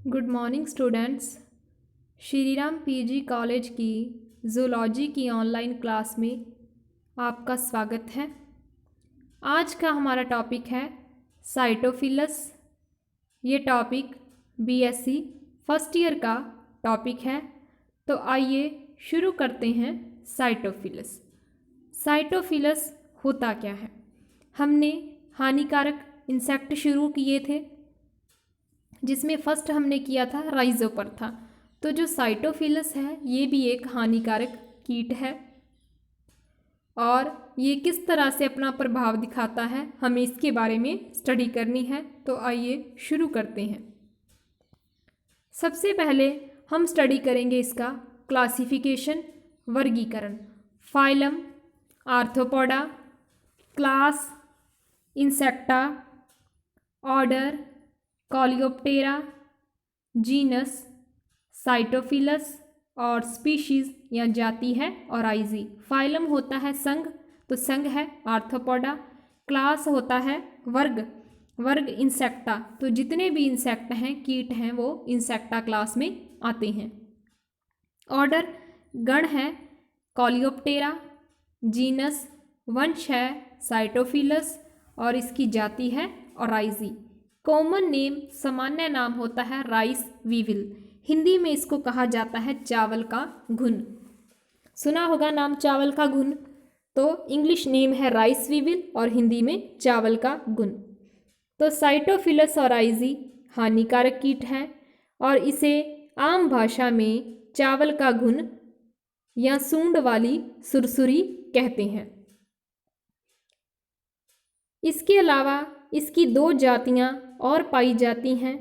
Good morning students. Shriram PG college की zoology की online class में आपका स्वागत है। आज का हमारा टॉपिक है साइटोफिलस। ये टॉपिक बीएससी फर्स्ट ईयर का टॉपिक है। तो आइए शुरू करते हैं। साइटोफिलस साइटोफिलस होता क्या है? हमने हानिकारक इंसेक्ट शुरू किए थे, जिसमें फर्स्ट हमने किया था राइजोपरथा। तो जो साइटोफिलस है ये भी एक हानिकारक कीट है और ये किस तरह से अपना प्रभाव दिखाता है हमें इसके बारे में स्टडी करनी है। तो आइए शुरू करते हैं। सबसे पहले हम स्टडी करेंगे इसका क्लासिफिकेशन, वर्गीकरण। Phylum arthropoda, class insecta, order coleoptera, genus sitophilus और स्पीशीज या जाति है ऑराइजी। फाइलम होता है संघ, तो संघ है आर्थ्रोपोडा। क्लास होता है वर्ग, वर्ग इंसेक्टा। तो जितने भी इंसेक्ट हैं, कीट हैं, वो इंसेक्टा क्लास में आते हैं। ऑर्डर गण है कॉलियोप्टेरा। जीनस वंश है साइटोफिलस और इसकी जाति है ऑराइजी। कॉमन नेम सामान्य नाम होता है राइस वीविल। हिंदी में इसको कहा जाता है चावल का घुन। सुना होगा नाम चावल का घुन। तो इंग्लिश नेम है राइस वीविल और हिंदी में चावल का घुन। तो साइटोफिलस ऑराइजी हानिकारक कीट है और इसे आम भाषा में चावल का घुन या सूंड वाली सुरसुरी कहते हैं। इसके अलावा इसकी दो जातियां और पाई जाती हैं।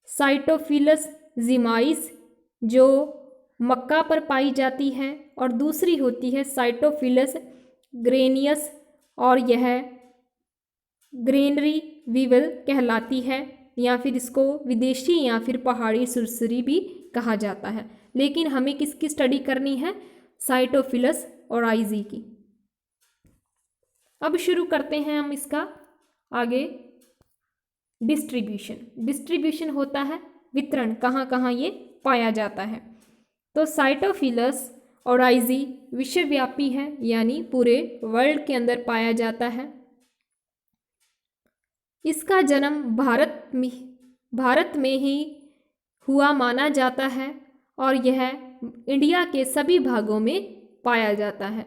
साइटोफिलस जिमाइस जो मक्का पर पाई जाती है और दूसरी होती है साइटोफिलस ग्रेनियस और यह ग्रेनरी वीवल कहलाती है, या फिर इसको विदेशी या फिर पहाड़ी सुरसुरी भी कहा जाता है। लेकिन हमें किसकी स्टडी करनी है? साइटोफिलस ऑराइजी की। अब शुरू करते हैं हम इसका आगे डिस्ट्रीब्यूशन होता है वितरण, कहाँ कहाँ ये पाया जाता है। तो साइटोफिलस ऑराइजी विश्वव्यापी है, यानी पूरे वर्ल्ड के अंदर पाया जाता है। इसका जन्म भारत में ही हुआ माना जाता है और यह इंडिया के सभी भागों में पाया जाता है।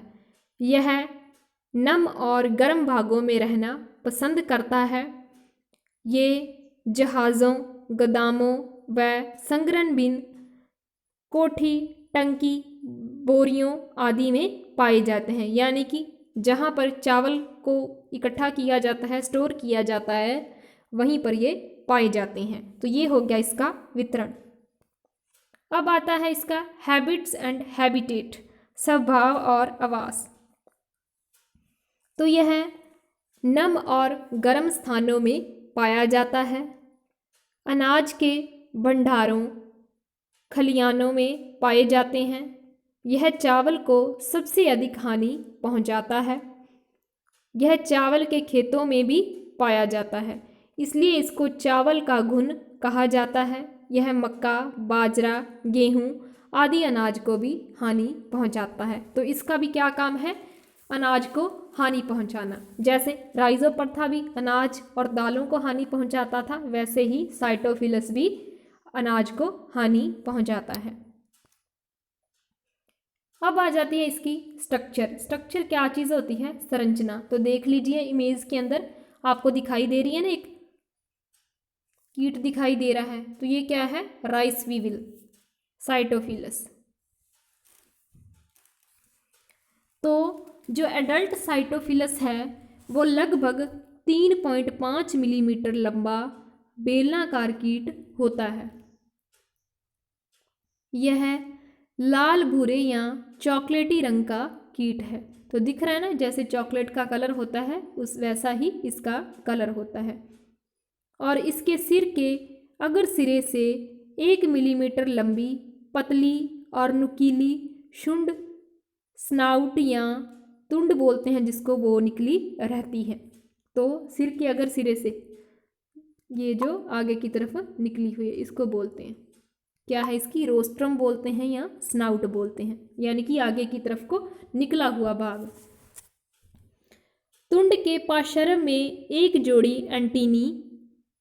यह नम और गर्म भागों में रहना पसंद करता है। ये जहाज़ों, गोदामों व संग्रहण बिन, कोठी, टंकी, बोरियों आदि में पाए जाते हैं। यानी कि जहाँ पर चावल को इकट्ठा किया जाता है, स्टोर किया जाता है, वहीं पर ये पाए जाते हैं। तो ये हो गया इसका वितरण। अब आता है इसका हैबिट्स एंड हैबिटेट, स्वभाव और आवास। तो यह नम और गर्म स्थानों में पाया जाता है। अनाज के भंडारों, खलिहानों में पाए जाते हैं। यह चावल को सबसे अधिक हानि पहुंचाता है। यह चावल के खेतों में भी पाया जाता है, इसलिए इसको चावल का घुन कहा जाता है। यह मक्का, बाजरा, गेहूं आदि अनाज को भी हानि पहुंचाता है। तो इसका भी क्या काम है? अनाज को हानि पहुंचाना। जैसे राइजोपरथा भी अनाज और दालों को हानि पहुंचाता था, वैसे ही साइटोफिलस भी अनाज को हानि पहुंचाता है। अब आ जाती है इसकी स्ट्रक्चर क्या चीज़ होती है? संरचना। तो देख लीजिए इमेज के अंदर आपको दिखाई दे रही है ना, एक कीट दिखाई दे रहा है। तो ये क्या है? Rice weevil, sitophilus. तो जो एडल्ट साइटोफिलस है वो लगभग 3.5 मिलीमीटर लंबा बेलनाकार कीट होता है। यह लाल भूरे या चॉकलेटी रंग का कीट है। तो दिख रहा है ना, जैसे चॉकलेट का कलर होता है उस वैसा ही इसका कलर होता है। और इसके सिर के अग्र सिरे से 1 मिलीमीटर लंबी, पतली और नुकीली शुंड, स्नाउट या तुंड बोलते हैं जिसको, वो निकली रहती है। तो सिर के अगर सिरे से ये जो आगे की तरफ निकली हुई है इसको बोलते हैं, क्या है इसकी, रोस्ट्रम बोलते हैं या स्नाउट बोलते हैं, यानी कि आगे की तरफ को निकला हुआ भाग। तुंड के पार्श्व में एक जोड़ी एंटीनी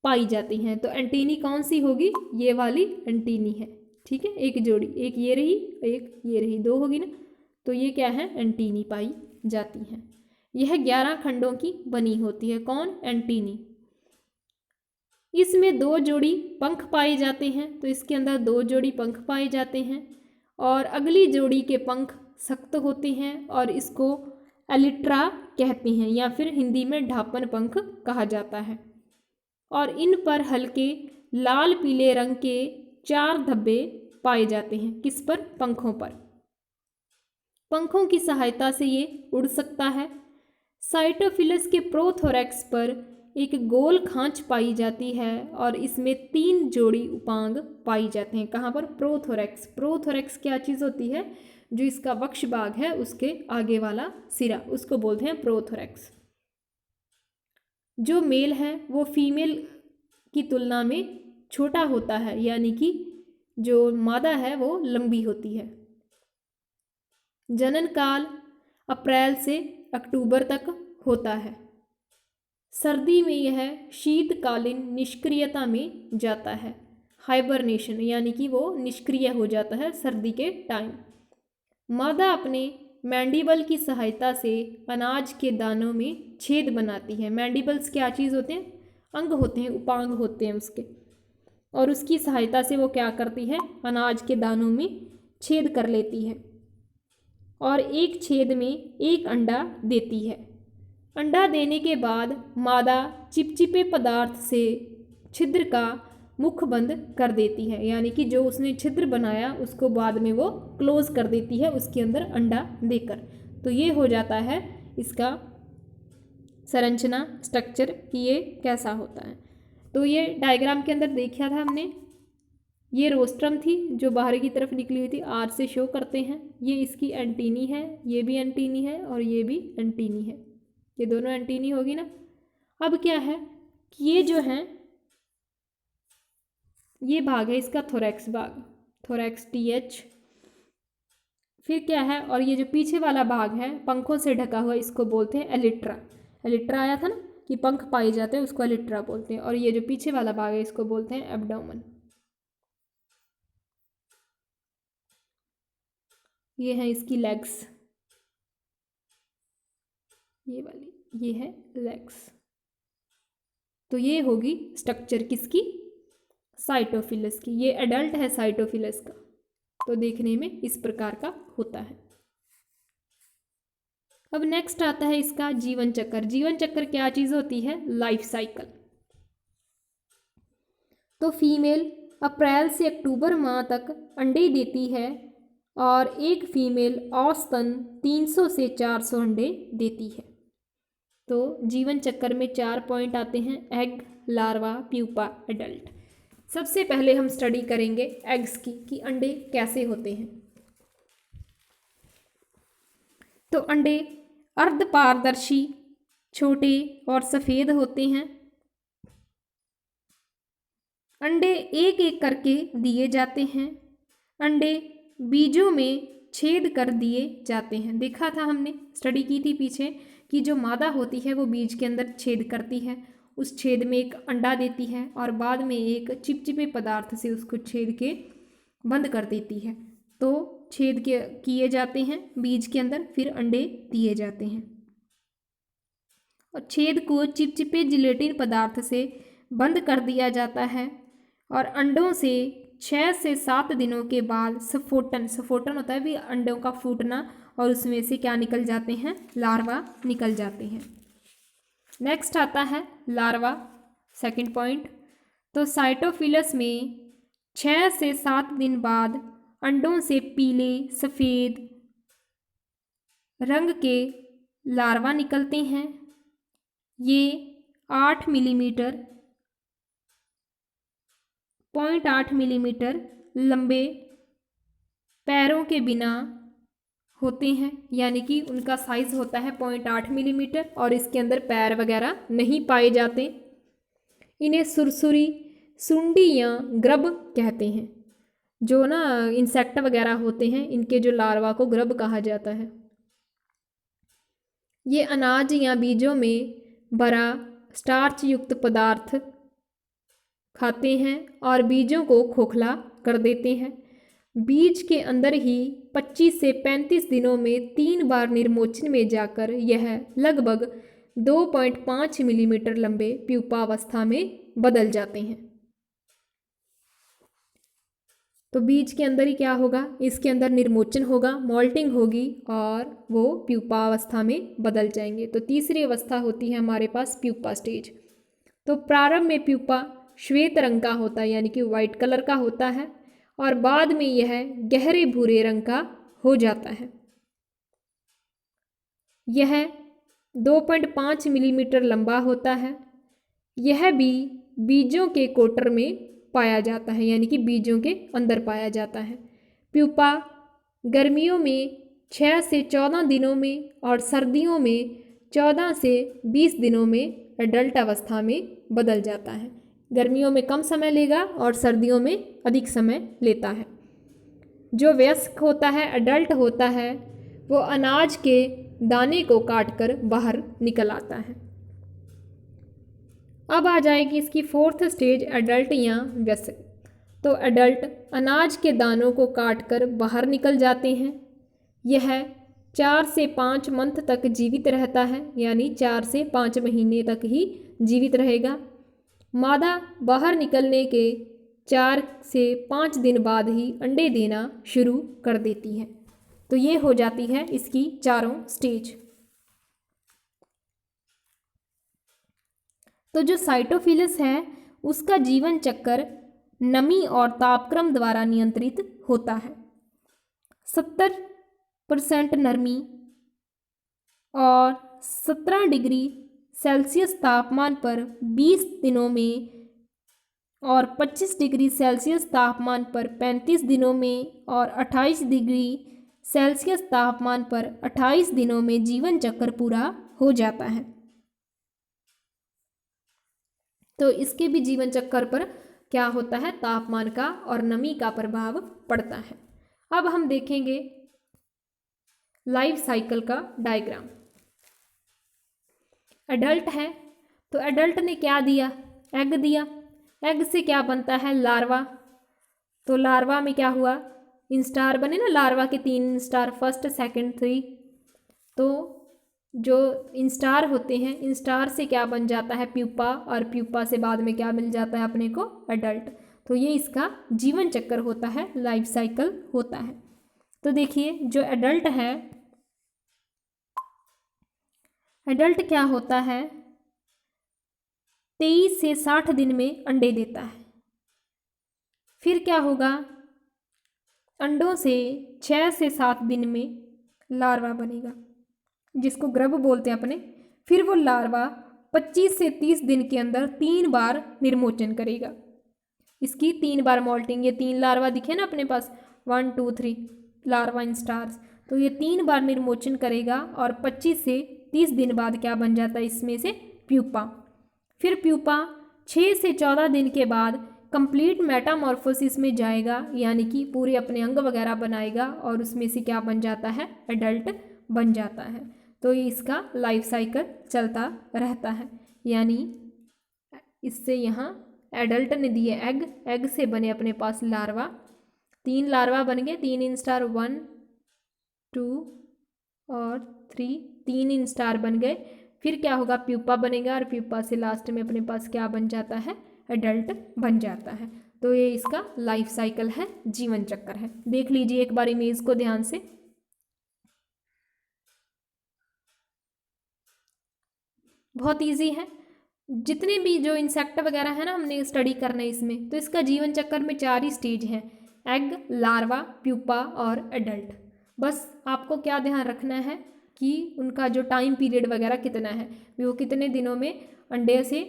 पाई जाती हैं। तो एंटीनी कौन सी होगी, ये वाली एंटीनी है, ठीक है, एक जोड़ी, एक ये रही एक ये रही, दो होगी ना, तो ये क्या है, एंटीनी पाई जाती हैं। यह 11 खंडों की बनी होती है, कौन, एंटीनी। इसमें 2 जोड़ी पंख पाए जाते हैं, तो इसके अंदर 2 जोड़ी पंख पाए जाते हैं और अगली जोड़ी के पंख सख्त होते हैं और इसको एलिट्रा कहते हैं या फिर हिंदी में ढापन पंख कहा जाता है। और इन पर हल्के लाल पीले रंग के 4 धब्बे पाए जाते हैं, किस पर, पंखों पर। पंखों की सहायता से ये उड़ सकता है। साइटोफिलस के प्रोथोरैक्स पर एक गोल खांच पाई जाती है और इसमें 3 जोड़ी उपांग पाई जाते हैं, कहाँ पर, प्रोथोरैक्स। प्रोथोरैक्स क्या चीज़ होती है, जो इसका वक्ष भाग है उसके आगे वाला सिरा, उसको बोलते हैं प्रोथोरैक्स। जो मेल है वो फीमेल की तुलना में छोटा होता है, यानी कि जो मादा है वो लंबी होती है। जनन काल अप्रैल से अक्टूबर तक होता है। सर्दी में यह शीतकालीन निष्क्रियता में जाता है, हाइबरनेशन, यानी कि वो निष्क्रिय हो जाता है सर्दी के टाइम। मादा अपने मैंडिबल की सहायता से अनाज के दानों में छेद बनाती है। मैंडिबल्स क्या चीज़ होते हैं, अंग होते हैं, उपांग होते हैं उसके, और उसकी सहायता से वो क्या करती है, अनाज के दानों में छेद कर लेती है और एक छेद में एक अंडा देती है। अंडा देने के बाद मादा चिपचिपे पदार्थ से छिद्र का मुख बंद कर देती है, यानी कि जो उसने छिद्र बनाया उसको बाद में वो क्लोज कर देती है उसके अंदर अंडा देकर। तो ये हो जाता है इसका संरचना, स्ट्रक्चर, कि ये कैसा होता है। तो ये डायग्राम के अंदर देखा था हमने, ये रोस्ट्रम थी जो बाहर की तरफ निकली हुई थी, आर से शो करते हैं। ये इसकी एंटीनी है, ये भी एंटीनी है और ये भी एंटीनी है, ये दोनों एंटीनी होगी ना। अब क्या है कि ये जो है ये भाग है इसका थोरैक्स भाग, थोरैक्स TH। फिर क्या है, और ये जो पीछे वाला भाग है पंखों से ढका हुआ इसको बोलते हैं एलिट्रा। एलिट्रा आया था ना कि पंख पाए जाते हैं, उसको एलिट्रा बोलते हैं। और ये जो पीछे वाला भाग है इसको बोलते हैं एब्डोमेन। ये है इसकी लेग्स, ये वाली, ये है लेग्स। तो ये होगी स्ट्रक्चर किसकी, साइटोफिलस की। ये एडल्ट है साइटोफिलस का, तो देखने में इस प्रकार का होता है। अब नेक्स्ट आता है इसका जीवन चक्र। जीवन चक्र क्या चीज़ होती है, लाइफ साइकिल। तो फीमेल अप्रैल से अक्टूबर माह तक अंडे देती है और एक फीमेल औसतन 300 से 400 अंडे देती है। तो जीवन चक्र में 4 पॉइंट आते हैं, एग, लार्वा, प्यूपा, एडल्ट। सबसे पहले हम स्टडी करेंगे एग्स की, कि अंडे कैसे होते हैं। तो अंडे अर्धपारदर्शी, छोटे और सफ़ेद होते हैं। अंडे एक एक करके दिए जाते हैं। अंडे बीजों में छेद कर दिए जाते हैं। देखा था हमने, स्टडी की थी पीछे, कि जो मादा होती है वो बीज के अंदर छेद करती है, उस छेद में एक अंडा देती है और बाद में एक चिपचिपे पदार्थ से उसको छेद के बंद कर देती है। तो छेद किए जाते हैं बीज के अंदर, फिर अंडे दिए जाते हैं और छेद को चिपचिपे जिलेटिन पदार्थ से बंद कर दिया जाता है। और अंडों से 6 से 7 दिनों के बाद स्फोटन, स्फोटन होता है भी अंडों का फूटना, और उसमें से क्या निकल जाते हैं, लार्वा निकल जाते हैं। नेक्स्ट आता है लार्वा, सेकंड पॉइंट। तो साइटोफिलस में 6 से 7 दिन बाद अंडों से पीले सफ़ेद रंग के लार्वा निकलते हैं। ये 8 मिलीमीटर 0.8 मिलीमीटर लंबे पैरों के बिना होते हैं, यानी कि उनका साइज़ होता है 0.8 मिलीमीटर और इसके अंदर पैर वगैरह नहीं पाए जाते। इन्हें सुरसुरी, सुंडी या ग्रब कहते हैं। जो ना इंसेक्ट वगैरह होते हैं, इनके जो लार्वा को ग्रब कहा जाता है। ये अनाज या बीजों में भरा स्टार्च युक्त पदार्थ खाते हैं और बीजों को खोखला कर देते हैं। बीज के अंदर ही 25 से 35 दिनों में 3 बार निर्मोचन में जाकर यह लगभग 2.5 मिलीमीटर लंबे प्यूपावस्था में बदल जाते हैं। तो बीज के अंदर ही क्या होगा, इसके अंदर निर्मोचन होगा, मोल्टिंग होगी और वो प्यूपावस्था में बदल जाएंगे। तो तीसरी अवस्था होती है हमारे पास प्यूपा स्टेज। तो प्रारंभ में प्यूपा श्वेत रंग का होता है, यानी कि वाइट कलर का होता है, और बाद में यह गहरे भूरे रंग का हो जाता है। यह 2.5 मिलीमीटर लंबा होता है। यह भी बीजों के कोटर में पाया जाता है, यानी कि बीजों के अंदर पाया जाता है। प्यूपा गर्मियों में 6 से 14 दिनों में और सर्दियों में 14 से 20 दिनों में एडल्ट अवस्था में बदल जाता है। गर्मियों में कम समय लेगा और सर्दियों में अधिक समय लेता है। जो वयस्क होता है, एडल्ट होता है, वो अनाज के दाने को काटकर बाहर निकल आता है। अब आ जाएगी इसकी फोर्थ स्टेज, एडल्ट या वयस्क। तो एडल्ट अनाज के दानों को काटकर बाहर निकल जाते हैं। यह 4 से 5 मंथ तक जीवित रहता है, यानी 4 से 5 महीने तक ही जीवित रहेगा। मादा बाहर निकलने के 4 से 5 दिन बाद ही अंडे देना शुरू कर देती है। तो ये हो जाती है इसकी चारों स्टेज। तो जो साइटोफिलस है उसका जीवन चक्र नमी और तापक्रम द्वारा नियंत्रित होता है। 70% नमी और 17 डिग्री सेल्सियस तापमान पर 20 दिनों में और 25 डिग्री सेल्सियस तापमान पर 35 दिनों में और 28 डिग्री सेल्सियस तापमान पर 28 दिनों में जीवन चक्र पूरा हो जाता है। तो इसके भी जीवन चक्र पर क्या होता है, तापमान का और नमी का प्रभाव पड़ता है। अब हम देखेंगे लाइफ साइकिल का डायग्राम। एडल्ट है तो एडल्ट ने क्या दिया, एग दिया। एग से क्या बनता है, लार्वा। तो लार्वा में क्या हुआ, इंस्टार बने ना, लार्वा के 3 इंस्टार, फर्स्ट सेकंड 3। तो जो इंस्टार होते हैं, इंस्टार से क्या बन जाता है, प्यूपा, और प्यूपा से बाद में क्या मिल जाता है अपने को, एडल्ट। तो ये इसका जीवन चक्र होता है, लाइफ साइकिल होता है। तो देखिए जो एडल्ट है, एडल्ट क्या होता है, 23 से 60 दिन में अंडे देता है। फिर क्या होगा, अंडों से 6 से 7 दिन में लार्वा बनेगा, जिसको ग्रब बोलते हैं अपने। फिर वो लार्वा 25 से 30 दिन के अंदर 3 बार निर्मोचन करेगा। इसकी 3 बार मोल्टिंग, ये 3 लार्वा दिखे ना अपने पास, 1 2 3 लार्वा इन स्टार्स। तो ये 3 बार निर्मोचन करेगा और 25 से 30 दिन बाद क्या बन जाता है इसमें से, प्यूपा। फिर प्यूपा 6 से 14 दिन के बाद कंप्लीट मेटामॉर्फोसिस में जाएगा, यानी कि पूरे अपने अंग वगैरह बनाएगा और उसमें से क्या बन जाता है, एडल्ट बन जाता है। तो ये इसका लाइफ साइकिल चलता रहता है। यानी इससे यहाँ एडल्ट ने दिए एग, एग से बने अपने पास लार्वा, 3 लार्वा बन गए, 3 इंस्टार, 1 2 और 3, 3 इंस्टार बन गए। फिर क्या होगा, प्यूपा बनेगा और प्यूपा से लास्ट में अपने पास क्या बन जाता है, एडल्ट बन जाता है। तो ये इसका लाइफ साइकिल है, जीवन चक्र है। देख लीजिए एक बार इमेज को ध्यान से। बहुत इजी है। जितने भी जो इंसेक्ट वगैरह है ना हमने स्टडी करना है इसमें, तो इसका जीवन चक्र में 4 ही स्टेज हैं, एग, लार्वा, प्यूपा और एडल्ट। बस आपको क्या ध्यान रखना है कि उनका जो टाइम पीरियड वगैरह कितना है, वो कितने दिनों में अंडे से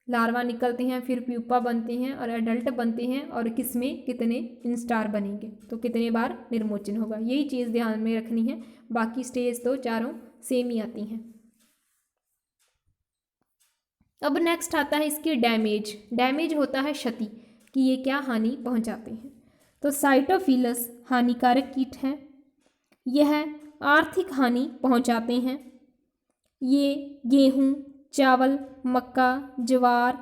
लार्वा निकलते हैं, फिर प्यूपा बनते हैं और एडल्ट बनते हैं, और किस में कितने इंस्टार बनेंगे, तो कितने बार निर्मोचन होगा, यही चीज़ ध्यान में रखनी है। बाकी स्टेज तो चारों सेम ही आती हैं। अब नेक्स्ट आता है इसकी डैमेज। डैमेज होता है क्षति, कि ये क्या हानि पहुंचाते हैं। तो साइटोफिलस हानिकारक कीट हैं। यह आर्थिक हानि पहुंचाते हैं। ये गेहूं, चावल, मक्का, ज्वार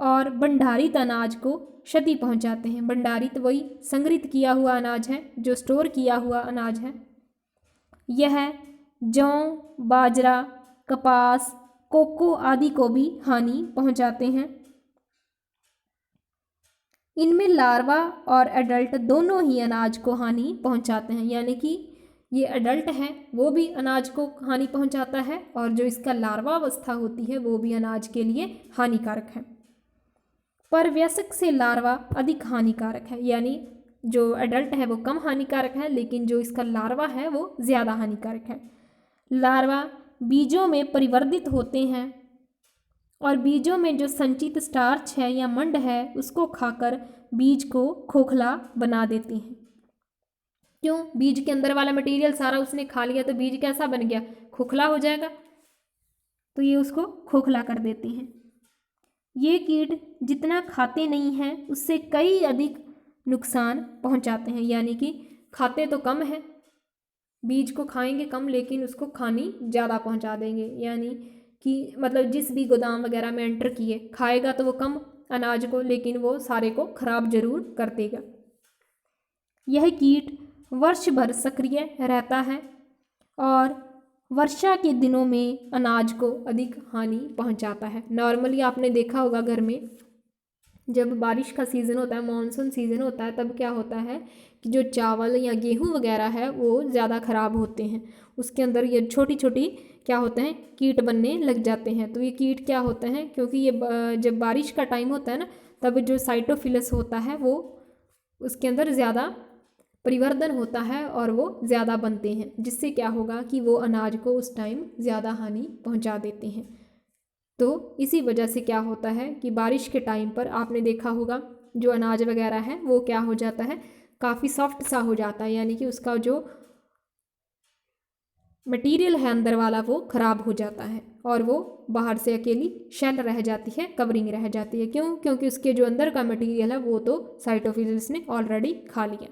और भंडारित अनाज को क्षति पहुंचाते हैं। भंडारित वही संग्रहित किया हुआ अनाज है, जो स्टोर किया हुआ अनाज है। यह जौ, बाजरा, कपास, कोको आदि को भी हानि पहुंचाते हैं। इनमें लार्वा और एडल्ट दोनों ही अनाज को हानि पहुंचाते हैं, यानी कि ये एडल्ट है वो भी अनाज को हानि पहुंचाता है और जो इसका लार्वा अवस्था होती है वो भी अनाज के लिए हानिकारक है। परवयस्क से लार्वा अधिक हानिकारक है, यानी जो एडल्ट है वो कम हानिकारक है, लेकिन जो इसका लार्वा है वो ज़्यादा हानिकारक है। लार्वा बीजों में परिवर्तित होते हैं और बीजों में जो संचित स्टार्च है या मंड है उसको खाकर बीज को खोखला बना देती हैं। क्यों? बीज के अंदर वाला मटेरियल सारा उसने खा लिया, तो बीज कैसा बन गया? खोखला हो जाएगा। तो ये उसको खोखला कर देती हैं। ये कीट जितना खाते नहीं हैं उससे कई अधिक नुकसान पहुंचाते हैं, यानी कि खाते तो कम है, बीज को खाएंगे कम लेकिन उसको हानि ज़्यादा पहुंचा देंगे, यानी कि मतलब जिस भी गोदाम वगैरह में एंटर किए खाएगा तो वो कम अनाज को, लेकिन वो सारे को खराब जरूर कर देगा। यह कीट वर्ष भर सक्रिय रहता है और वर्षा के दिनों में अनाज को अधिक हानि पहुंचाता है। नॉर्मली आपने देखा होगा घर में जब बारिश का सीज़न होता है, मानसून सीज़न होता है, तब क्या होता है कि जो चावल या गेहूं वगैरह है वो ज़्यादा ख़राब होते हैं। उसके अंदर ये छोटी छोटी क्या होते हैं, कीट बनने लग जाते हैं। तो ये कीट क्या होते हैं, क्योंकि ये जब बारिश का टाइम होता है ना, तब जो साइटोफिलस होता है वो उसके अंदर ज़्यादा परिवर्धन होता है और वो ज़्यादा बनते हैं, जिससे क्या होगा कि वो अनाज को उस टाइम ज़्यादा हानि पहुंचा देते हैं। तो इसी वजह से क्या होता है कि बारिश के टाइम पर आपने देखा होगा जो अनाज वगैरह है वो क्या हो जाता है, काफ़ी सॉफ्ट सा हो जाता है, यानी कि उसका जो मटेरियल है अंदर वाला वो ख़राब हो जाता है और वो बाहर से अकेली शेल रह जाती है, कवरिंग रह जाती है। क्यों? क्योंकि उसके जो अंदर का मटेरियल है वो तो साइटोफिलस ने ऑलरेडी खा लिया।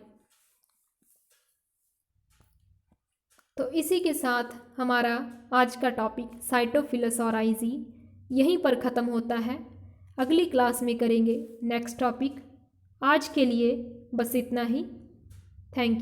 तो इसी के साथ हमारा आज का टॉपिक साइटोफिलस और आइजी यहीं पर ख़त्म होता है। अगली क्लास में करेंगे नेक्स्ट टॉपिक। आज के लिए बस इतना ही। Thank you.